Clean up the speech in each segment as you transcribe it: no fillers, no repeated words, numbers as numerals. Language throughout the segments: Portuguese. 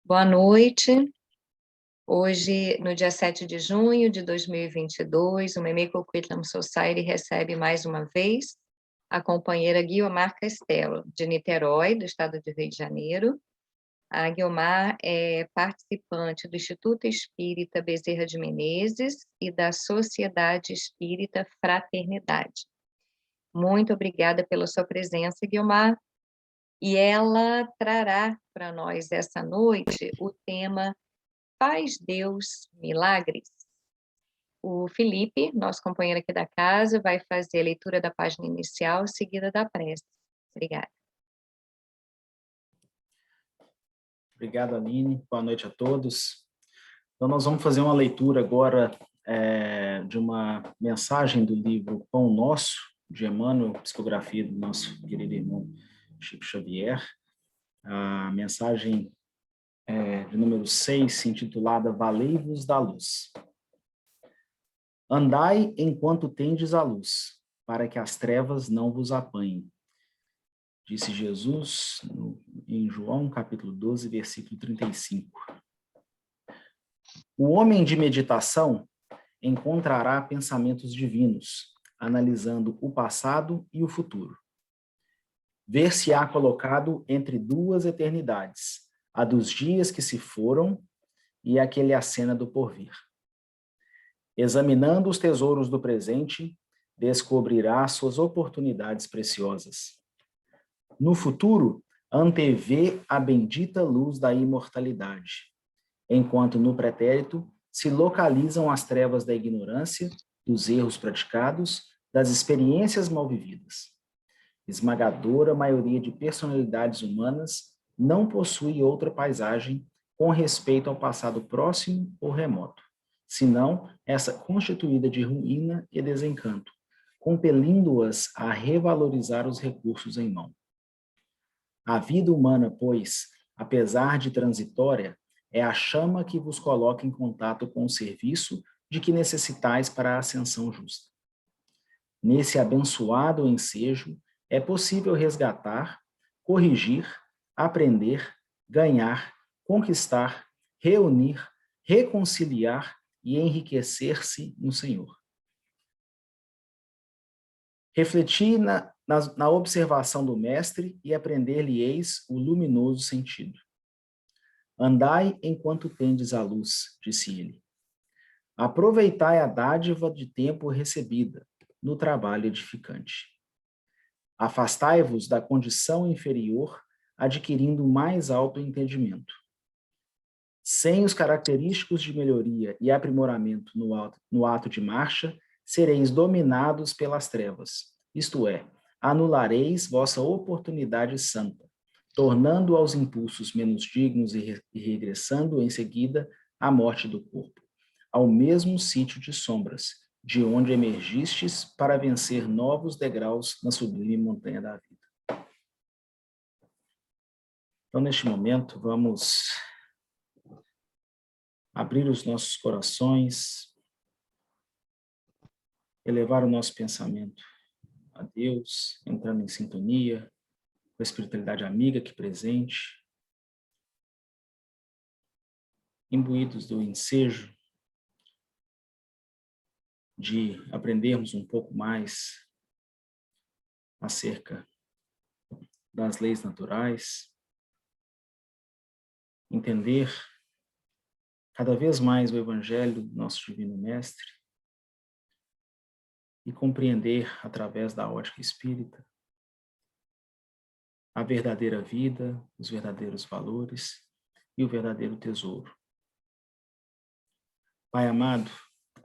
Boa noite. Hoje, no dia 7 de junho de 2022, o Mimico Quitlam Society recebe mais uma vez a companheira Guiomar Castelo, de Niterói, do estado do Rio de Janeiro. A Guiomar é participante do Instituto Espírita Bezerra de Menezes e da Sociedade Espírita Fraternidade. Muito obrigada pela sua presença, Guiomar. E ela trará para nós essa noite o tema Faz Deus Milagres? O Felipe, nosso companheiro aqui da casa, vai fazer a leitura da página inicial, seguida da prece. Obrigada. Obrigado, Aline. Boa noite a todos. Então, nós vamos fazer uma leitura agora de uma mensagem do livro Pão Nosso, de Emmanuel, psicografia do nosso querido irmão Chico Xavier. A mensagem de número 6, intitulada Valei-vos da Luz. Andai enquanto tendes a luz, para que as trevas não vos apanhem. Disse Jesus em João, capítulo 12, versículo 35. O homem de meditação encontrará pensamentos divinos, analisando o passado e o futuro. Ver-se-á colocado entre duas eternidades, a dos dias que se foram e a que lhe acena do porvir. Examinando os tesouros do presente, descobrirá suas oportunidades preciosas. No futuro, antevê a bendita luz da imortalidade, enquanto no pretérito se localizam as trevas da ignorância, dos erros praticados, das experiências mal vividas. Esmagadora maioria de personalidades humanas não possui outra paisagem com respeito ao passado próximo ou remoto, senão essa constituída de ruína e desencanto, compelindo-as a revalorizar os recursos em mão. A vida humana, pois, apesar de transitória, é a chama que vos coloca em contato com o serviço de que necessitais para a ascensão justa. Nesse abençoado ensejo, é possível resgatar, corrigir, aprender, ganhar, conquistar, reunir, reconciliar e enriquecer-se no Senhor. Refleti na observação do Mestre e aprender-lhe-eis o luminoso sentido. Andai enquanto tendes a luz, disse ele. Aproveitai a dádiva de tempo recebida no trabalho edificante. Afastai-vos da condição inferior, adquirindo mais alto entendimento. Sem os característicos de melhoria e aprimoramento no ato de marcha, sereis dominados pelas trevas, isto é, anulareis vossa oportunidade santa, tornando aos impulsos menos dignos e regressando em seguida à morte do corpo, ao mesmo sítio de sombras, de onde emergistes para vencer novos degraus na sublime montanha da vida. Então, neste momento, vamos abrir os nossos corações, elevar o nosso pensamento a Deus, entrando em sintonia com a espiritualidade amiga aqui presente, imbuídos do ensejo de aprendermos um pouco mais acerca das leis naturais, entender cada vez mais o Evangelho do nosso Divino Mestre e compreender, através da ótica espírita, a verdadeira vida, os verdadeiros valores e o verdadeiro tesouro. Pai amado,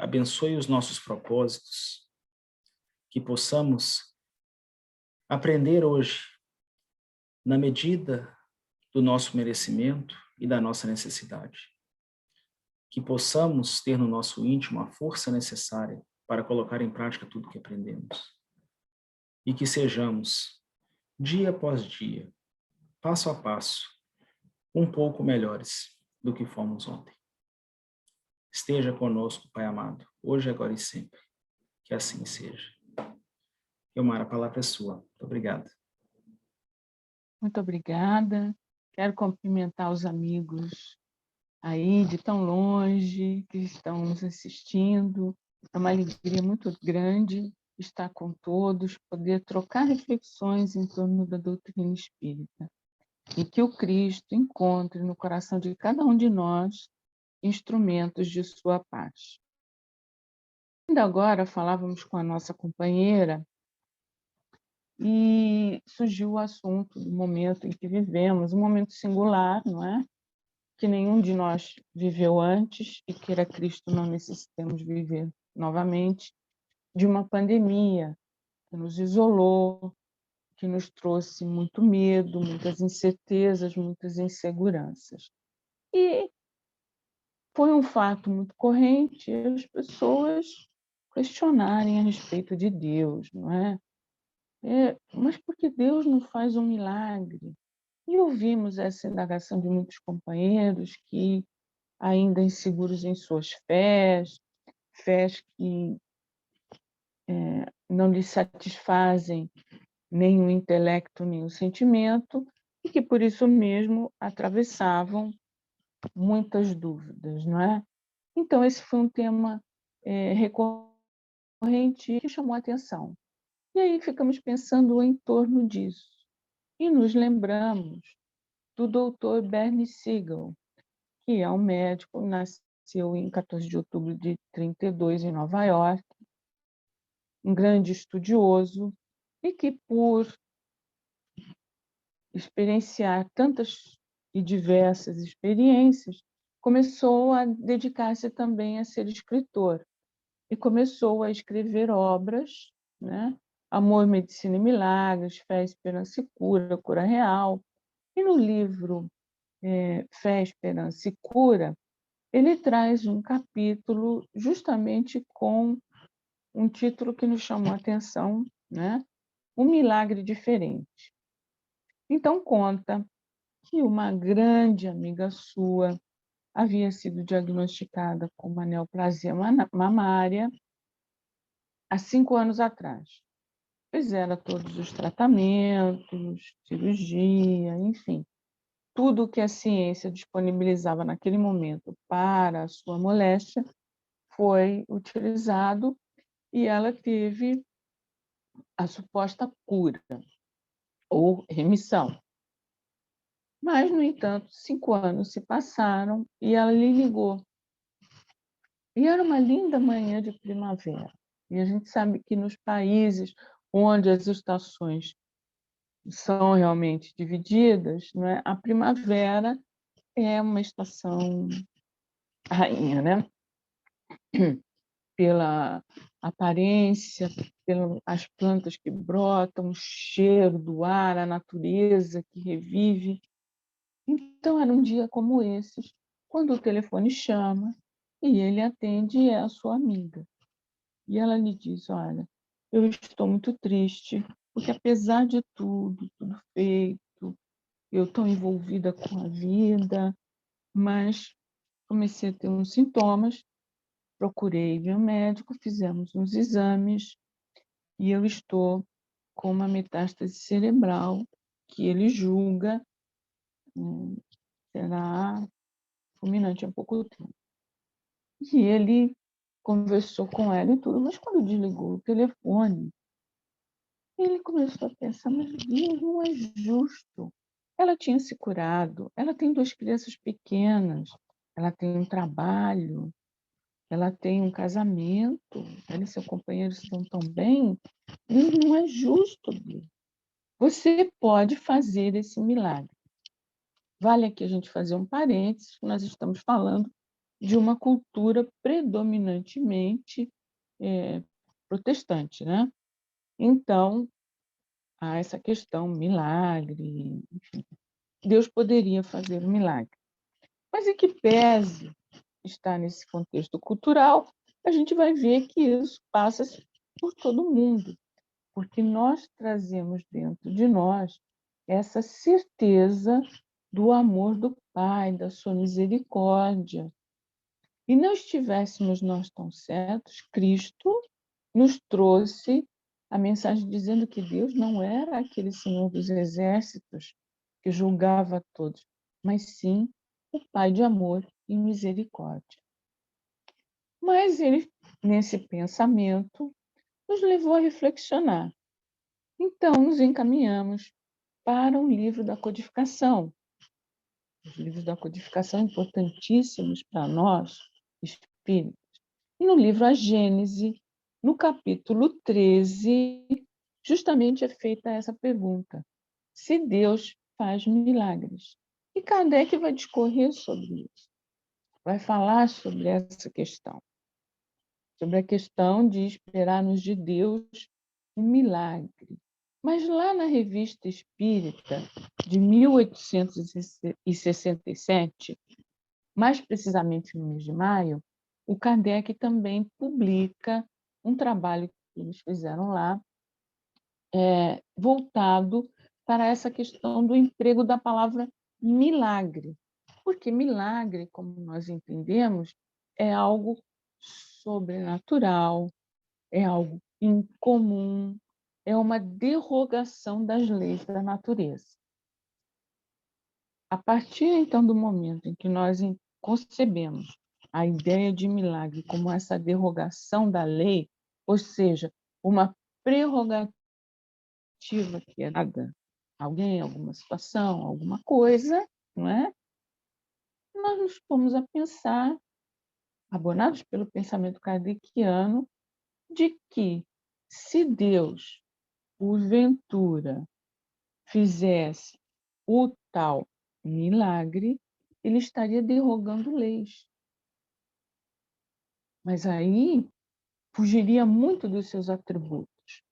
abençoe os nossos propósitos, que possamos aprender hoje, na medida do nosso merecimento e da nossa necessidade. Que possamos ter no nosso íntimo a força necessária para colocar em prática tudo que aprendemos. E que sejamos, dia após dia, passo a passo, um pouco melhores do que fomos ontem. Esteja conosco, Pai amado, hoje, agora e sempre. Que assim seja. Guiomar, a palavra é sua. Muito obrigado. Muito obrigada. Quero cumprimentar os amigos aí de tão longe que estão nos assistindo. É uma alegria muito grande estar com todos, poder trocar reflexões em torno da doutrina espírita. E que o Cristo encontre no coração de cada um de nós instrumentos de sua paz. Ainda agora falávamos com a nossa companheira e surgiu o assunto do momento em que vivemos, um momento singular, não é? Que nenhum de nós viveu antes e queira Cristo não necessitemos viver novamente, de uma pandemia que nos isolou, que nos trouxe muito medo, muitas incertezas, muitas inseguranças. E foi um fato muito corrente as pessoas questionarem a respeito de Deus, não é? Mas por que Deus não faz um milagre? E ouvimos essa indagação de muitos companheiros que, ainda inseguros em suas fés que não lhes satisfazem nem o intelecto, nem o sentimento, e que, por isso mesmo, atravessavam muitas dúvidas, não é? Então, esse foi um tema recorrente que chamou a atenção. E aí ficamos pensando em torno disso. E nos lembramos do doutor Bernie Siegel, que é um médico, nasceu em 14 de outubro de 32 em Nova York, um grande estudioso, e que, por experienciar tantas e diversas experiências, começou a dedicar-se também a ser escritor. E começou a escrever obras, né? Amor, Medicina e Milagres, Fé, Esperança e Cura, Cura Real. E no livro Fé, Esperança e Cura, ele traz um capítulo justamente com um título que nos chamou a atenção, né? Um milagre diferente. Então conta que uma grande amiga sua havia sido diagnosticada com uma neoplasia mamária há 5 anos atrás. Fizeram todos os tratamentos, cirurgia, enfim, tudo o que a ciência disponibilizava naquele momento para a sua moléstia foi utilizado e ela teve a suposta cura ou remissão. Mas, no entanto, 5 anos se passaram e ela lhe ligou. E era uma linda manhã de primavera. E a gente sabe que nos países onde as estações são realmente divididas, né, a primavera é uma estação rainha, né? Pela aparência, pelas plantas que brotam, o cheiro do ar, a natureza que revive. Então, era um dia como esses, quando o telefone chama e ele atende e é a sua amiga. E ela lhe diz: olha, eu estou muito triste, porque apesar de tudo feito, eu estou envolvida com a vida, mas comecei a ter uns sintomas, procurei ver um médico, fizemos uns exames e eu estou com uma metástase cerebral que ele julga será fulminante há pouco tempo. E ele conversou com ela e tudo, mas quando desligou o telefone, ele começou a pensar, mas Deus, não é justo. Ela tinha se curado, ela tem 2 crianças pequenas, ela tem um trabalho, ela tem um casamento, ela e seu companheiro estão tão bem. Deus, não é justo, Deus. Você pode fazer esse milagre. Vale aqui a gente fazer um parênteses, nós estamos falando de uma cultura predominantemente protestante, né? Então, há essa questão, milagre, enfim. Deus poderia fazer um milagre. Mas em que pese estar nesse contexto cultural, a gente vai ver que isso passa por todo mundo, porque nós trazemos dentro de nós essa certeza do amor do Pai, da sua misericórdia. E não estivéssemos nós tão certos, Cristo nos trouxe a mensagem dizendo que Deus não era aquele Senhor dos exércitos que julgava a todos, mas sim o Pai de amor e misericórdia. Mas ele, nesse pensamento, nos levou a reflexionar. Então, nos encaminhamos para um livro da codificação. Os livros da codificação importantíssimos para nós, espíritas. E no livro A Gênese, no capítulo 13, justamente é feita essa pergunta: se Deus faz milagres? E Kardec vai discorrer sobre isso, vai falar sobre essa questão, sobre a questão de esperarmos de Deus um milagre. Mas lá na Revista Espírita, de 1867, mais precisamente no mês de maio, o Kardec também publica um trabalho que eles fizeram lá, voltado para essa questão do emprego da palavra milagre. Porque milagre, como nós entendemos, é algo sobrenatural, é algo incomum, é uma derrogação das leis da natureza. A partir, então, do momento em que nós concebemos a ideia de milagre como essa derrogação da lei, ou seja, uma prerrogativa que é dada a alguém, alguma situação, alguma coisa, não é? Nós nos pomos a pensar, abonados pelo pensamento kardeciano, de que se Deus, porventura, fizesse o tal milagre, ele estaria derrogando leis. Mas aí fugiria muito dos seus atributos.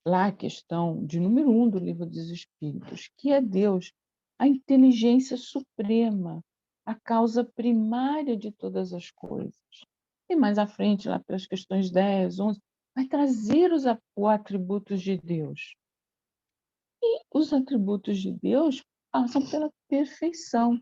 Lá a questão de número 1 do Livro dos Espíritos, que é Deus, a inteligência suprema, a causa primária de todas as coisas. E mais à frente, lá pelas questões 10, 11, vai trazer os atributos de Deus. E os atributos de Deus passam pela perfeição.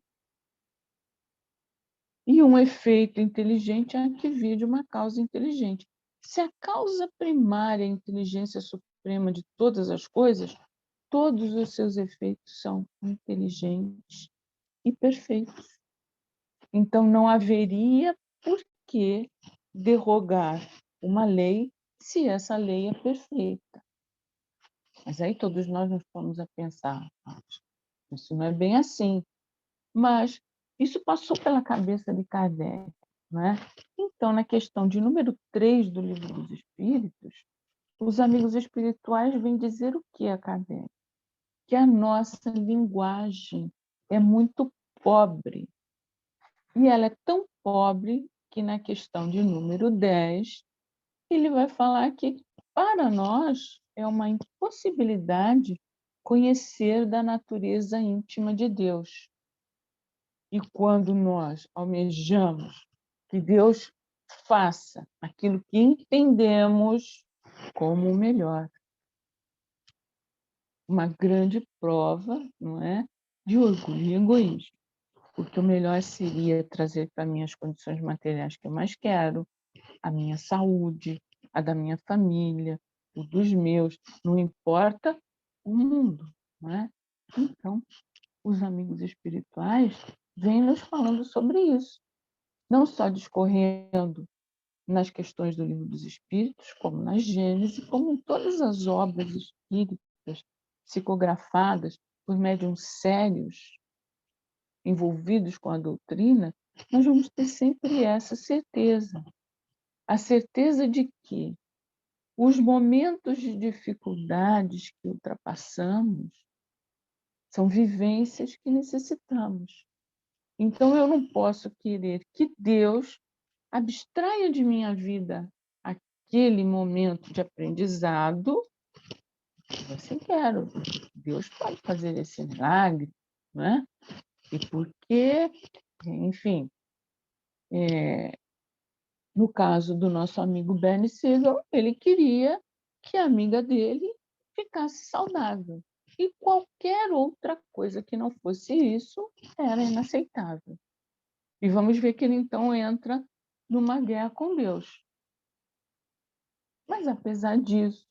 E um efeito inteligente é que vir de uma causa inteligente. Se a causa primária é a inteligência suprema de todas as coisas, todos os seus efeitos são inteligentes e perfeitos. Então, não haveria por que derrogar uma lei se essa lei é perfeita. Mas aí todos nós nos pomos a pensar, isso não é bem assim. Mas isso passou pela cabeça de Kardec, não é? Então, na questão de número 3 do Livro dos Espíritos, os amigos espirituais vêm dizer o que a Kardec? Que a nossa linguagem é muito pobre. E ela é tão pobre que na questão de número 10, ele vai falar que, para nós, é uma impossibilidade conhecer da natureza íntima de Deus. E quando nós almejamos que Deus faça aquilo que entendemos como o melhor, uma grande prova, não é, de orgulho e egoísmo. Porque o melhor seria trazer para mim as condições materiais que eu mais quero, a minha saúde, a da minha família, o dos meus, não importa o mundo, não é? Então, os amigos espirituais vêm nos falando sobre isso, não só discorrendo nas questões do Livro dos Espíritos, como na Gênese, como em todas as obras espíritas psicografadas por médiuns sérios, envolvidos com a doutrina, nós vamos ter sempre essa certeza. A certeza de que os momentos de dificuldades que ultrapassamos são vivências que necessitamos. Então, eu não posso querer que Deus abstraia de minha vida aquele momento de aprendizado. Eu assim quero. Deus pode fazer esse milagre, não é? E porque, enfim, no caso do nosso amigo Bernie Siegel, ele queria que a amiga dele ficasse saudável. E qualquer outra coisa que não fosse isso era inaceitável. E vamos ver que ele então entra numa guerra com Deus. Mas, apesar disso,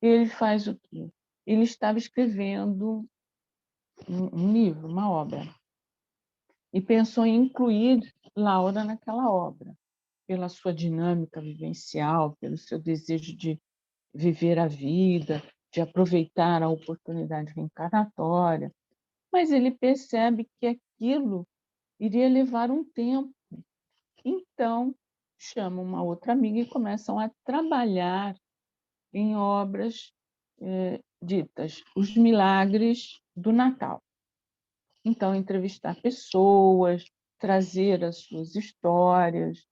ele faz o quê? Ele estava escrevendo um livro, uma obra, e pensou em incluir Laura naquela obra, pela sua dinâmica vivencial, pelo seu desejo de viver a vida, de aproveitar a oportunidade reencarnatória, mas ele percebe que aquilo iria levar um tempo. Então, chama uma outra amiga e começam a trabalhar em obras ditas Os Milagres do Natal. Então, entrevistar pessoas, trazer as suas histórias.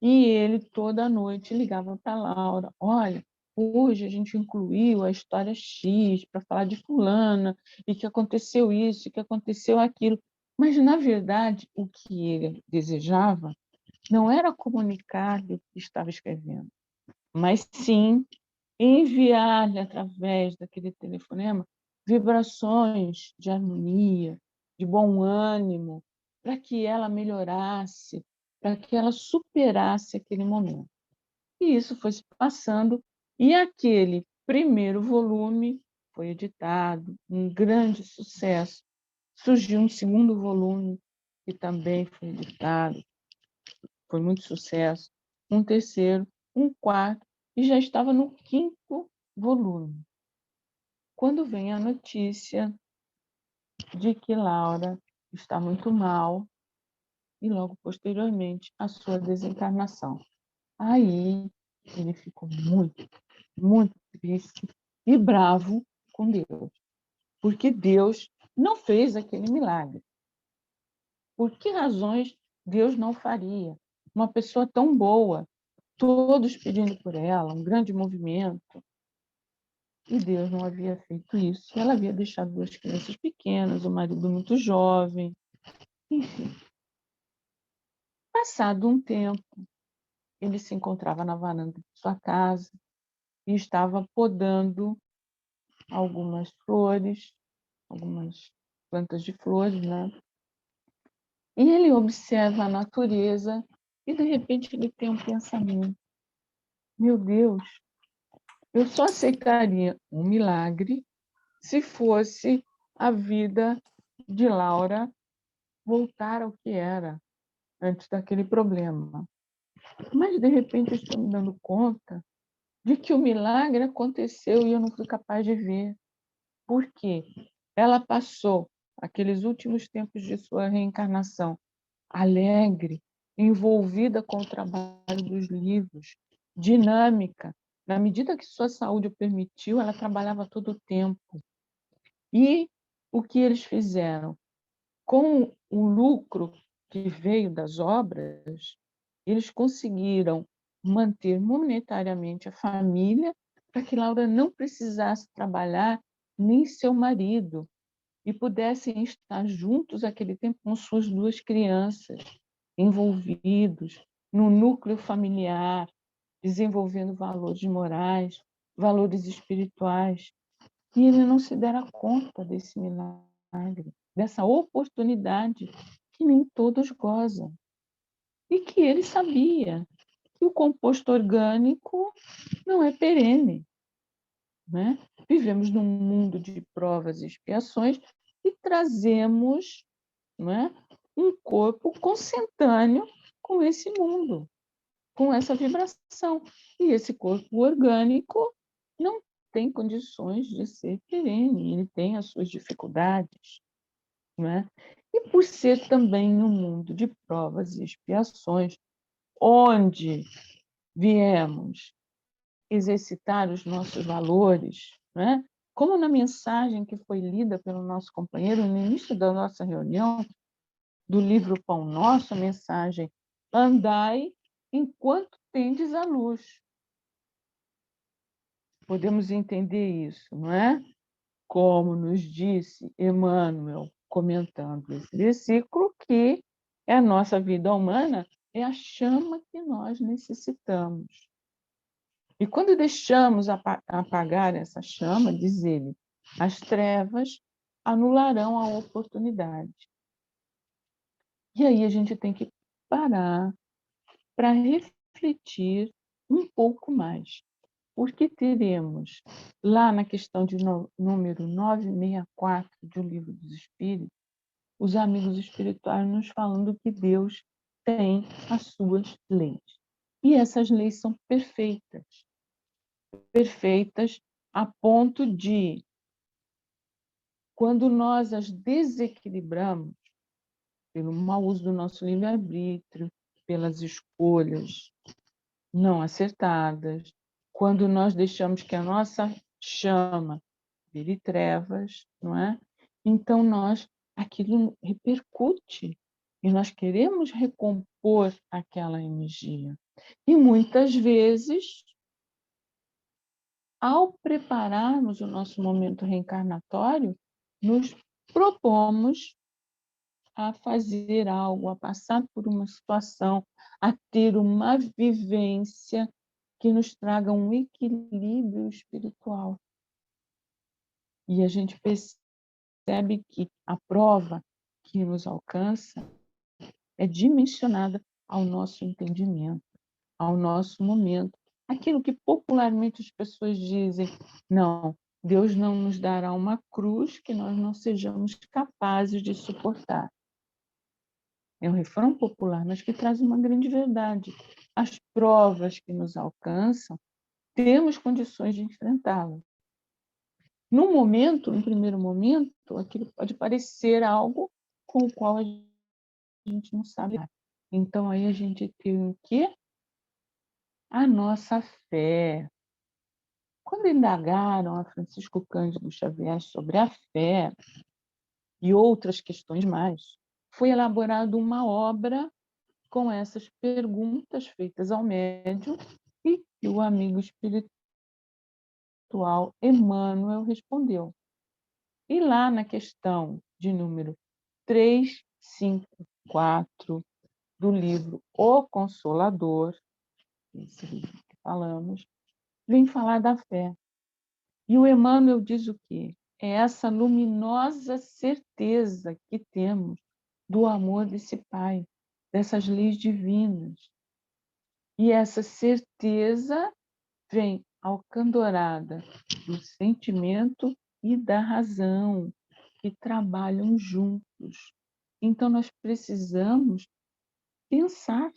E ele, toda noite, ligava para a Laura: olha, hoje a gente incluiu a história X para falar de fulana, e que aconteceu isso, e que aconteceu aquilo. Mas, na verdade, o que ele desejava não era comunicar o que estava escrevendo, mas sim enviar-lhe, através daquele telefonema, vibrações de harmonia, de bom ânimo, para que ela melhorasse, para que ela superasse aquele momento. E isso foi se passando, e aquele primeiro volume foi editado, um grande sucesso. Surgiu um segundo volume, que também foi editado, foi muito sucesso, um terceiro, um quarto, e já estava no quinto volume. Quando vem a notícia de que Laura está muito mal, e logo posteriormente a sua desencarnação. Aí ele ficou muito, muito triste e bravo com Deus, porque Deus não fez aquele milagre. Por que razões Deus não faria? Uma pessoa tão boa, todos pedindo por ela, um grande movimento. E Deus não havia feito isso. Ela havia deixado duas crianças pequenas, o marido muito jovem. Enfim, passado um tempo, ele se encontrava na varanda de sua casa e estava podando algumas flores, algumas plantas de flores, né? E ele observa a natureza e, de repente, ele tem um pensamento: meu Deus, eu só aceitaria um milagre se fosse a vida de Laura voltar ao que era antes daquele problema. Mas, de repente, eu estou me dando conta de que o milagre aconteceu e eu não fui capaz de ver. Por quê? Ela passou aqueles últimos tempos de sua reencarnação alegre, envolvida com o trabalho dos livros, dinâmica. Na medida que sua saúde o permitiu, ela trabalhava todo o tempo. E o que eles fizeram? Com o lucro que veio das obras, eles conseguiram manter monetariamente a família para que Laura não precisasse trabalhar, nem seu marido, e pudessem estar juntos aquele tempo com suas duas crianças, envolvidos no núcleo familiar, desenvolvendo valores morais, valores espirituais. E ele não se dera conta desse milagre, dessa oportunidade que nem todos gozam. E que ele sabia que o composto orgânico não é perene, né? Vivemos num mundo de provas e expiações e trazemos, né, um corpo consentâneo com esse mundo, com essa vibração. E esse corpo orgânico não tem condições de ser perene, ele tem as suas dificuldades, né? E por ser também um mundo de provas e expiações, onde viemos exercitar os nossos valores, né? Como na mensagem que foi lida pelo nosso companheiro no início da nossa reunião, do livro Pão Nosso, a mensagem: andai enquanto tendes a luz. Podemos entender isso, não é? Como nos disse Emmanuel, comentando esse versículo, que a nossa vida humana é a chama que nós necessitamos. E quando deixamos apagar essa chama, diz ele, as trevas anularão a oportunidade. E aí a gente tem que parar para refletir um pouco mais. Porque teremos, lá na questão de número 964 do Livro dos Espíritos, os amigos espirituais nos falando que Deus tem as suas leis. E essas leis são perfeitas. Perfeitas a ponto de, quando nós as desequilibramos, pelo mau uso do nosso livre-arbítrio, pelas escolhas não acertadas, quando nós deixamos que a nossa chama vire trevas, não é? Então aquilo repercute e nós queremos recompor aquela energia. E muitas vezes, ao prepararmos o nosso momento reencarnatório, nos propomos a fazer algo, a passar por uma situação, a ter uma vivência que nos traga um equilíbrio espiritual. E a gente percebe que a prova que nos alcança é dimensionada ao nosso entendimento, ao nosso momento. Aquilo que popularmente as pessoas dizem, não, Deus não nos dará uma cruz que nós não sejamos capazes de suportar. É um refrão popular, mas que traz uma grande verdade. As provas que nos alcançam, temos condições de enfrentá-las. No primeiro momento, aquilo pode parecer algo com o qual a gente não sabe. Então, aí a gente tem o quê? A nossa fé. Quando indagaram a Francisco Cândido Xavier sobre a fé e outras questões mais, foi elaborada uma obra com essas perguntas feitas ao médium e o amigo espiritual Emmanuel respondeu. E lá na questão de número 354 do livro O Consolador, esse livro que falamos, vem falar da fé. E o Emmanuel diz o quê? É essa luminosa certeza que temos do amor desse Pai, dessas leis divinas. E essa certeza vem alcandorada do sentimento e da razão, que trabalham juntos. Então, nós precisamos pensar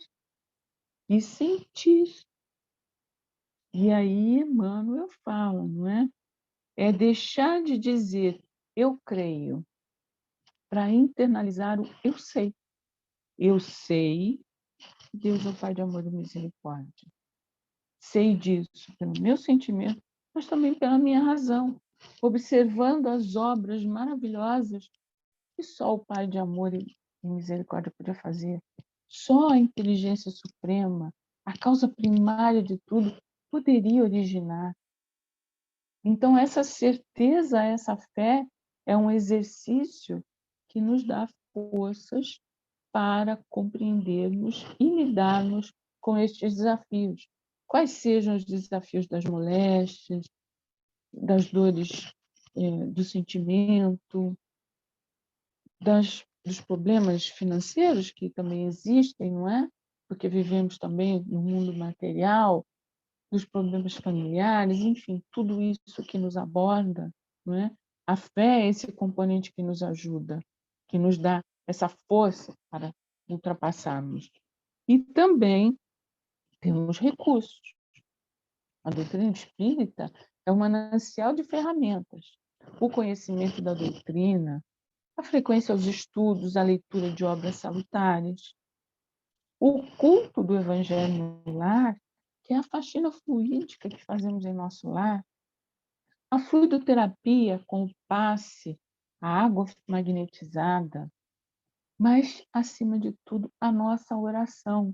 e sentir. E aí, Emmanuel fala, não é? É deixar de dizer eu creio para internalizar o eu sei. Eu sei que Deus é o Pai de amor e misericórdia. Sei disso pelo meu sentimento, mas também pela minha razão, observando as obras maravilhosas que só o Pai de amor e misericórdia podia fazer. Só a inteligência suprema, a causa primária de tudo, poderia originar. Então, essa certeza, essa fé, é um exercício que nos dá forças para compreendermos e lidarmos com estes desafios. Quais sejam os desafios das moléstias, das dores do sentimento, dos problemas financeiros que também existem, não é? Porque vivemos também no mundo material, dos problemas familiares, enfim, tudo isso que nos aborda, não é? A fé é esse componente que nos ajuda, que nos dá essa força para ultrapassarmos. E também temos recursos. A doutrina espírita é um manancial de ferramentas. O conhecimento da doutrina, a frequência aos estudos, a leitura de obras salutares, o culto do evangelho no lar, que é a faxina fluídica que fazemos em nosso lar, a fluidoterapia com o passe, a água magnetizada, mas, acima de tudo, a nossa oração.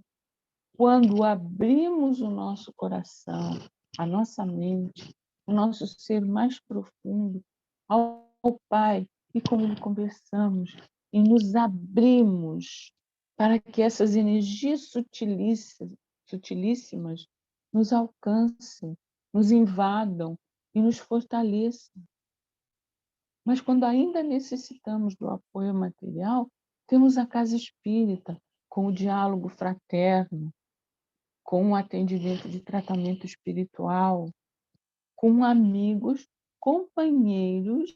Quando abrimos o nosso coração, a nossa mente, o nosso ser mais profundo ao Pai, e com Ele conversamos, e nos abrimos para que essas energias sutilíssimas nos alcancem, nos invadam e nos fortaleçam. Mas quando ainda necessitamos do apoio material, temos a casa espírita, com o diálogo fraterno, com o atendimento de tratamento espiritual, com amigos, companheiros,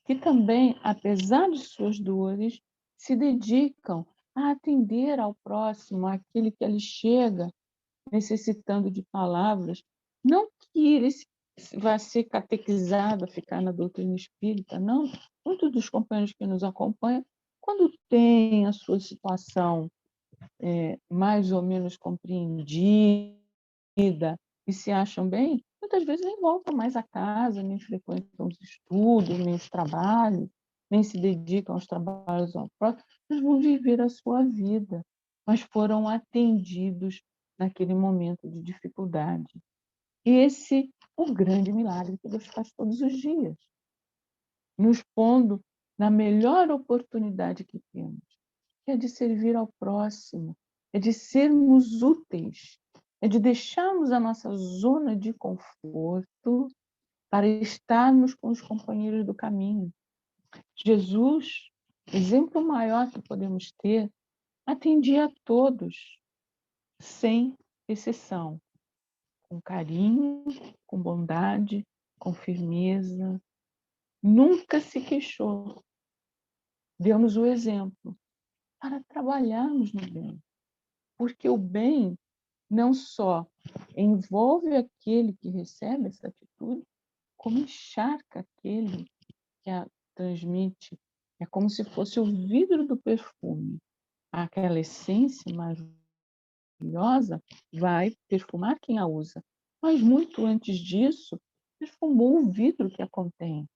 que também, apesar de suas dores, se dedicam a atender ao próximo, àquele que ali chega necessitando de palavras. Não que ele vá ser catequizado a ficar na doutrina espírita, não. Muitos dos companheiros que nos acompanham, quando têm a sua situação mais ou menos compreendida e se acham bem, muitas vezes nem voltam mais a casa, nem frequentam os estudos, nem os trabalhos, nem se dedicam aos trabalhos ao próximo, mas vão viver a sua vida, mas foram atendidos naquele momento de dificuldade. Esse é o grande milagre que Deus faz todos os dias, nos pondo na melhor oportunidade que temos, que é de servir ao próximo, é de sermos úteis, é de deixarmos a nossa zona de conforto para estarmos com os companheiros do caminho. Jesus, exemplo maior que podemos ter, atendia a todos, sem exceção, com carinho, com bondade, com firmeza. Nunca se queixou. Deu-nos o exemplo para trabalharmos no bem. Porque o bem não só envolve aquele que recebe essa atitude, como encharca aquele que a transmite. É como se fosse o vidro do perfume. Aquela essência maravilhosa vai perfumar quem a usa. Mas muito antes disso, perfumou o vidro que a contém.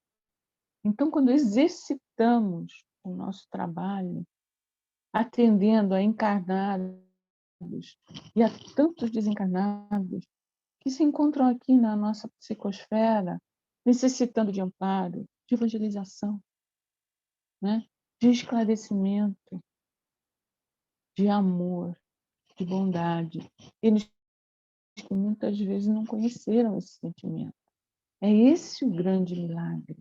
Então, quando exercitamos o nosso trabalho, atendendo a encarnados e a tantos desencarnados que se encontram aqui na nossa psicosfera, necessitando de amparo, de evangelização, né? De esclarecimento, de amor, de bondade. Eles que muitas vezes não conheceram esse sentimento. É esse o grande milagre,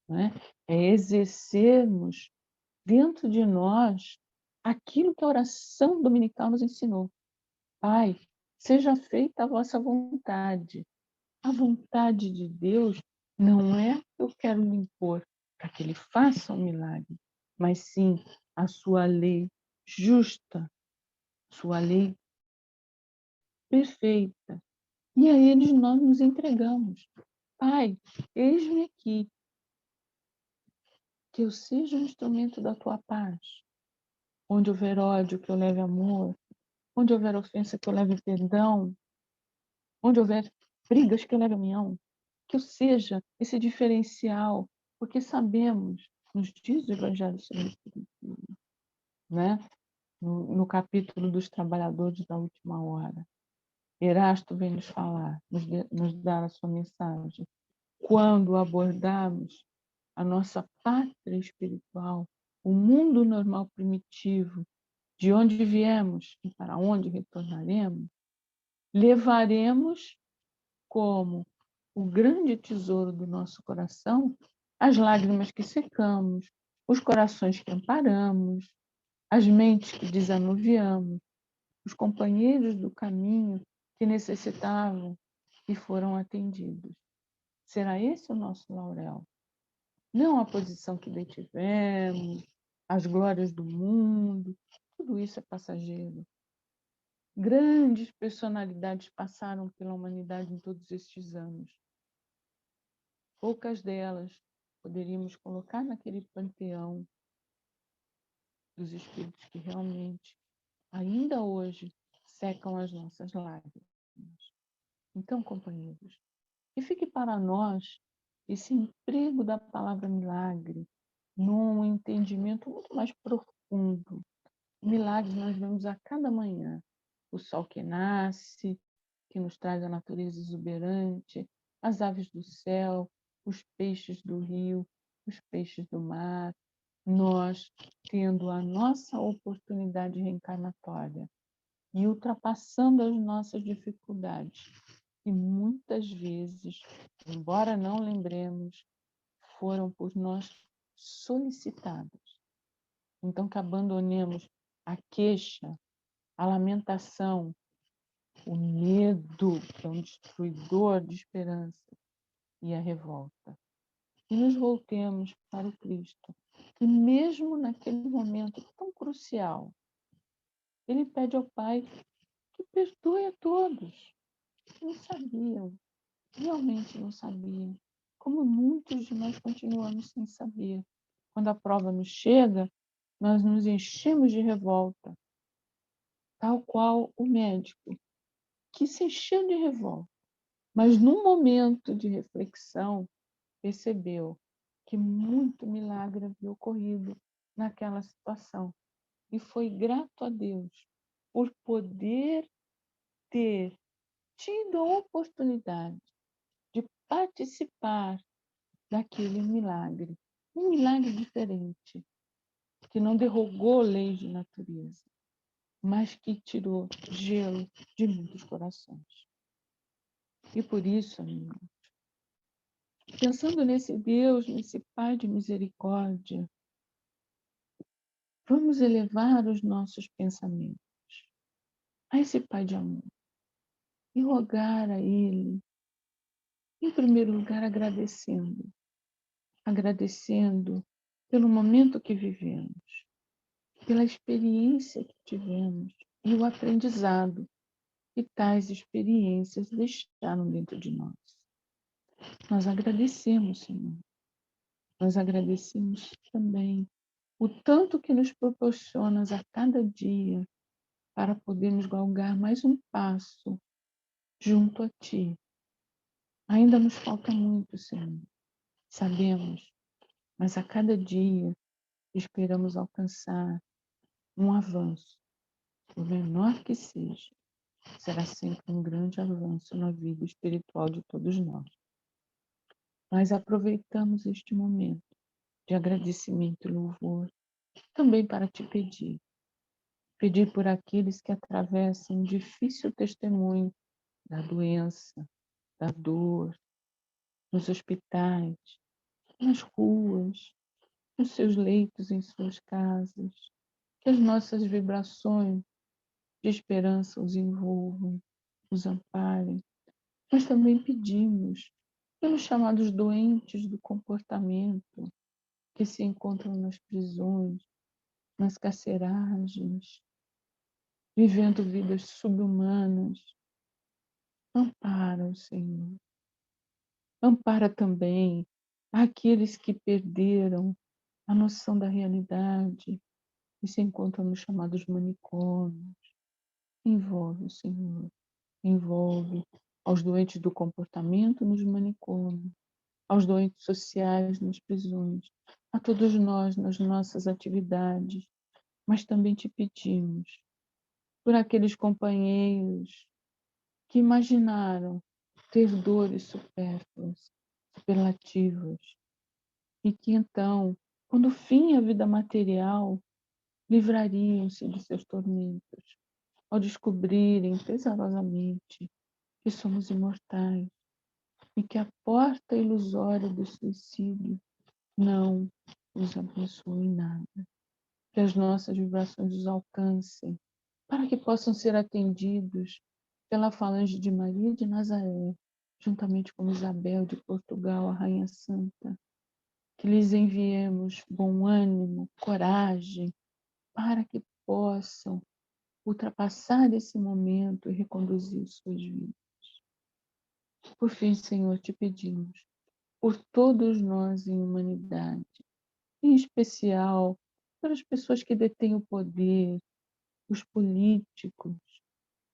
né? É exercermos dentro de nós aquilo que a oração dominical nos ensinou. Pai, seja feita a vossa vontade. A vontade de Deus não é que eu quero lhe impor para que ele faça um milagre, mas sim a sua lei justa, sua lei perfeita. E a eles nós nos entregamos. Pai, eis-me aqui, que eu seja um instrumento da tua paz. Onde houver ódio, que eu leve amor. Onde houver ofensa, que eu leve perdão. Onde houver brigas, que eu leve união. Que eu seja esse diferencial, porque sabemos, nos diz o Evangelho segundo o Espiritismo, né? No capítulo dos trabalhadores da última hora. Erasto vem nos falar, nos dar a sua mensagem. Quando abordarmos a nossa pátria espiritual, o mundo normal primitivo, de onde viemos e para onde retornaremos, levaremos como o grande tesouro do nosso coração as lágrimas que secamos, os corações que amparamos, as mentes que desanuviamos, os companheiros do caminho que necessitavam e foram atendidos. Será esse o nosso laurel? Não a posição que detivemos, as glórias do mundo, tudo isso é passageiro. Grandes personalidades passaram pela humanidade em todos estes anos. Poucas delas poderíamos colocar naquele panteão dos espíritos que realmente, ainda hoje, secam as nossas lágrimas. Então, companheiros, que fique para nós esse emprego da palavra milagre num entendimento muito mais profundo. Milagres nós vemos a cada manhã. O sol que nasce, que nos traz a natureza exuberante, as aves do céu, os peixes do rio, os peixes do mar, nós tendo a nossa oportunidade reencarnatória e ultrapassando as nossas dificuldades, que muitas vezes, embora não lembremos, foram por nós solicitadas. Então, que abandonemos a queixa, a lamentação, o medo, que é um destruidor de esperança, e a revolta. E nos voltemos para o Cristo. E mesmo naquele momento tão crucial, ele pede ao Pai que perdoe a todos que não sabiam, realmente não sabiam, como muitos de nós continuamos sem saber. Quando a prova nos chega, nós nos enchemos de revolta, tal qual o médico, que se encheu de revolta, mas num momento de reflexão, percebeu que muito milagre havia ocorrido naquela situação. E foi grato a Deus por poder ter tido a oportunidade de participar daquele milagre. Um milagre diferente, que não derrogou leis de natureza, mas que tirou gelo de muitos corações. E por isso, amigo, pensando nesse Deus, nesse Pai de misericórdia, vamos elevar os nossos pensamentos a esse Pai de amor e rogar a Ele, em primeiro lugar, agradecendo pelo momento que vivemos, pela experiência que tivemos e o aprendizado que tais experiências deixaram dentro de nós. Nós agradecemos, Senhor. Nós agradecemos também o tanto que nos proporcionas a cada dia para podermos galgar mais um passo junto a Ti. Ainda nos falta muito, Senhor. Sabemos, mas a cada dia esperamos alcançar um avanço, por menor que seja, será sempre um grande avanço na vida espiritual de todos nós. Mas aproveitamos este momento de agradecimento e louvor também para te pedir por aqueles que atravessam um difícil testemunho da doença, da dor, nos hospitais, nas ruas, nos seus leitos, em suas casas, que as nossas vibrações de esperança os envolvam, os amparem. Mas também pedimos pelos chamados doentes do comportamento que se encontram nas prisões, nas carceragens, vivendo vidas subhumanas. Ampara, Senhor. Ampara também aqueles que perderam a noção da realidade e se encontram nos chamados manicômios. Envolve, Senhor. Envolve aos doentes do comportamento nos manicômios, aos doentes sociais nas prisões, a todos nós nas nossas atividades, mas também te pedimos por aqueles companheiros que imaginaram ter dores supérfluas, superlativas, e que então, quando fim a vida material, livrariam-se de seus tormentos, ao descobrirem pesarosamente que somos imortais e que a porta ilusória do suicídio não os abençoe em nada. Que as nossas vibrações os alcancem, para que possam ser atendidos pela falange de Maria de Nazaré, juntamente com Isabel de Portugal, a Rainha Santa. Que lhes enviemos bom ânimo, coragem, para que possam ultrapassar esse momento e reconduzir suas vidas. Por fim, Senhor, te pedimos por todos nós em humanidade, em especial pelas pessoas que detêm o poder, os políticos,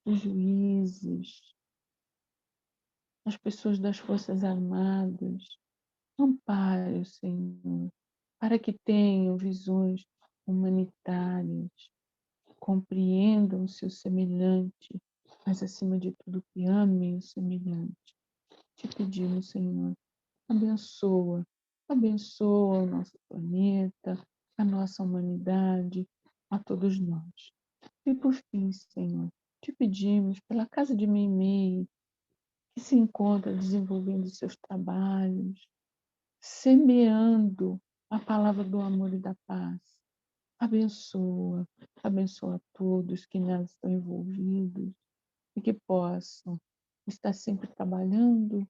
os juízes, as pessoas das Forças Armadas. Ampare, Senhor, para que tenham visões humanitárias, compreendam o seu semelhante, mas acima de tudo que amem o semelhante. Te pedimos, Senhor, abençoa o nosso planeta, a nossa humanidade, a todos nós. E por fim, Senhor, te pedimos pela casa de Meimei, que se encontra desenvolvendo seus trabalhos, semeando a palavra do amor e da paz. Abençoa a todos que nela estão envolvidos. e que possam estar sempre trabalhando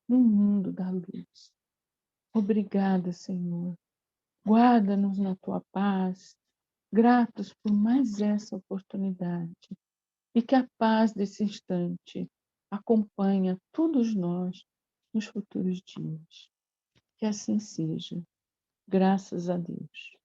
no mundo da luz. Obrigada, Senhor. Guarda-nos na tua paz, gratos por mais essa oportunidade. E que a paz desse instante acompanhe a todos nós nos futuros dias. Que assim seja. Graças a Deus.